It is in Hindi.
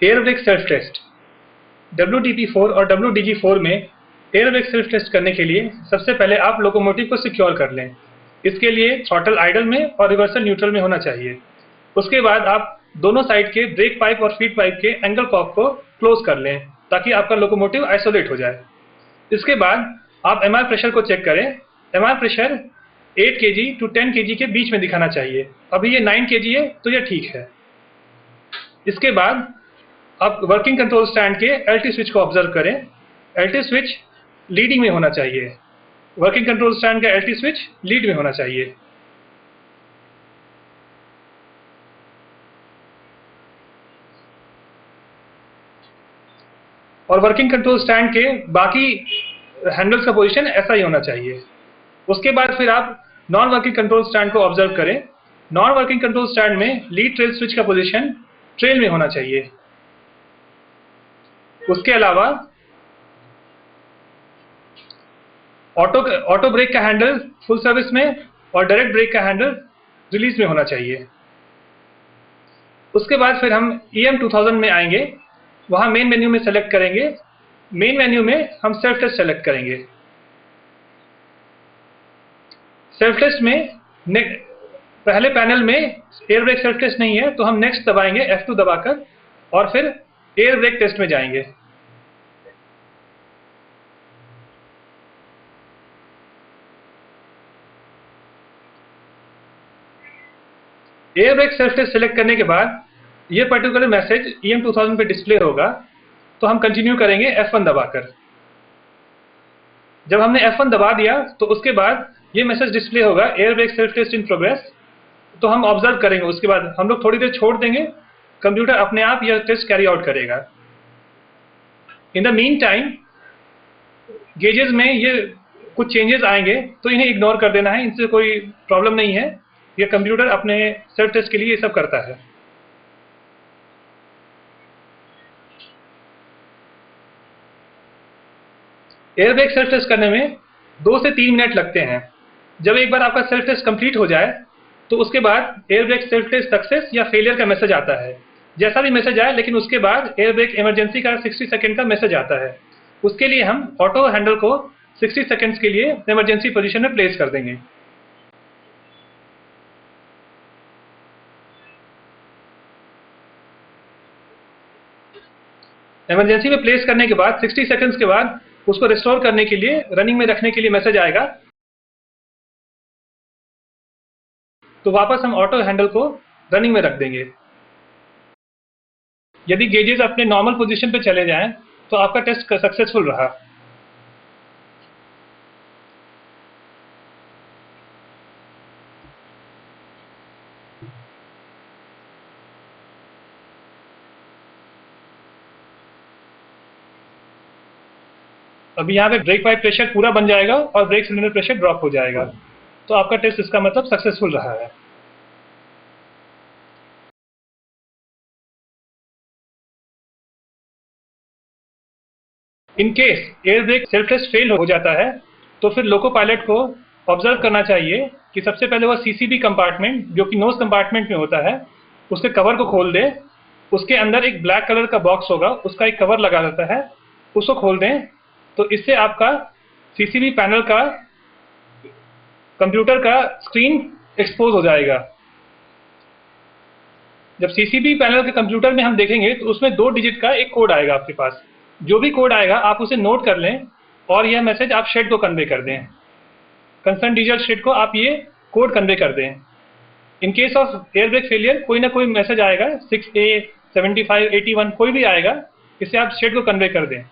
Air brake self test. WDP4 और WDG4 में एयर ब्रेक सेल्फ टेस्ट करने के लिए सबसे पहले आप लोकोमोटिव को सिक्योर कर लें। इसके लिए थ्रॉटल आइडल में और रिवर्सल न्यूट्रल में होना चाहिए। उसके बाद आप दोनों साइड के ब्रेक पाइप और फीड पाइप के एंगल कॉक को क्लोज कर लें ताकि आपका लोकोमोटिव आइसोलेट हो जाए। इसके बाद आप MR प्रेशर को चेक करें। MR pressure 8 kg to 10 kg के बीच में दिखाना चाहिए। अभी ये 9 kg है तो ये ठीक है। इसके बाद आप वर्किंग कंट्रोल स्टैंड के LT स्विच को ऑब्जर्व करें। LT स्विच लीडिंग में होना चाहिए। वर्किंग कंट्रोल स्टैंड का LT स्विच लीड में होना चाहिए। और वर्किंग कंट्रोल स्टैंड के बाकी हैंडल्स का पोजीशन ऐसा ही होना चाहिए। उसके बाद फिर आप नॉन वर्किंग कंट्रोल स्टैंड को ऑब्जर्व करें। नॉन वर्किंग कंट्रोल स्टैंड में लीड ट्रेल स्विच का पोजीशन ट्रेल में होना चाहिए। उसके अलावा ऑटो ब्रेक का हैंडल फुल सर्विस में और डायरेक्ट ब्रेक का हैंडल रिलीज में होना चाहिए। उसके बाद फिर हम EM 2000 में आएंगे। वहां मेन मेन्यू में सेलेक्ट करेंगे। मेन मेन्यू में हम सेल्फ टेस्ट सेलेक्ट करेंगे। सेल्फ टेस्ट में पहले पैनल में एयर ब्रेक सेल्फ टेस्ट नहीं है तो हम नेक्स्ट दबाएंगे F2 दबाकर और फिर एयर ब्रेक टेस्ट में जाएंगे। Air brake self test select करने के बाद ये पर्टिकुलर मैसेज EM 2000 पे डिस्प्ले होगा तो हम कंटिन्यू करेंगे F1 दबाकर। जब हमने F1 दबा दिया तो उसके बाद ये मैसेज डिस्प्ले होगा air brake self test in progress. तो हम ऑब्जर्व करेंगे। उसके बाद हम लोग थोड़ी देर छोड़ देंगे। कंप्यूटर अपने आप यह टेस्ट कैरी आउट करेगा। In the meantime gauges में ये कुछ चेंजेस आएंगे तो इन्हें इग्नोर कर देना है। इनसे कोई प्रॉब्लम नहीं है। ये कंप्यूटर अपने सेल्फ टेस्ट के लिए ये सब करता है। एयर ब्रेक सेल्फ टेस्ट करने में 2 से 3 मिनट लगते हैं। जब एक बार आपका सेल्फ टेस्ट कंप्लीट हो जाए तो उसके बाद air brake self test success या फेलियर का मैसेज आता है। जैसा भी मैसेज आए लेकिन उसके बाद एयर ब्रेक इमरजेंसी का 60 सेकंड का मैसेज आता है। उसके लिए हम ऑटो हैंडल को 60 सेकंड्स के लिए इमरजेंसी पोजीशन में प्लेस कर देंगे। इमरजेंसी में प्लेस करने के बाद 60 सेकंड्स के बाद उसको रिस्टोर करने के लिए रनिंग में रखने के लिए मैसेज आएगा। तो वापस हम ऑटो हैंडल को रनिंग में रख देंगे। यदि गेजेस अपने नॉर्मल पोजीशन पे चले जाएं तो आपका टेस्ट सक्सेसफुल रहा। अभी यहाँ पे ब्रेक पाइप प्रेशर पूरा बन जाएगा और ब्रेक सिलेंडर प्रेशर ड्रॉप हो जाएगा। तो आपका टेस्ट इसका मतलब सक्सेसफुल रहा है। In case air brake self test fail हो जाता है तो फिर लोको पायलट को ऑब्जर्व करना चाहिए कि सबसे पहले वह CCB कंपार्टमेंट जो कि नोज कंपार्टमेंट में होता है उसके कवर को खोल दे। उसके अंदर एक ब्लैक कलर का बॉक्स होगा, उसका एक कवर लगा रहता है, उसको खोल दें। तो इससे आपका CCB पैनल का कंप्यूटर का स्क्रीन एक्सपोज हो जाएगा। जब CCB पैनल के कंप्यूटर में हम देखेंगे तो उसमें 2 डिजिट का एक कोड आएगा आपके पास। जो भी कोड आएगा आप उसे नोट कर लें और यह मैसेज आप शेड को कन्वे कर दें। कंसर्न डिजिटल शेड को आप ये कोड कन्वे कर दें। In case of air brake failure कोई ना कोई मैसेज आएगा 6A 75 81 कोई भी आएगा। इसे आप शेड को कन्वे कर दें।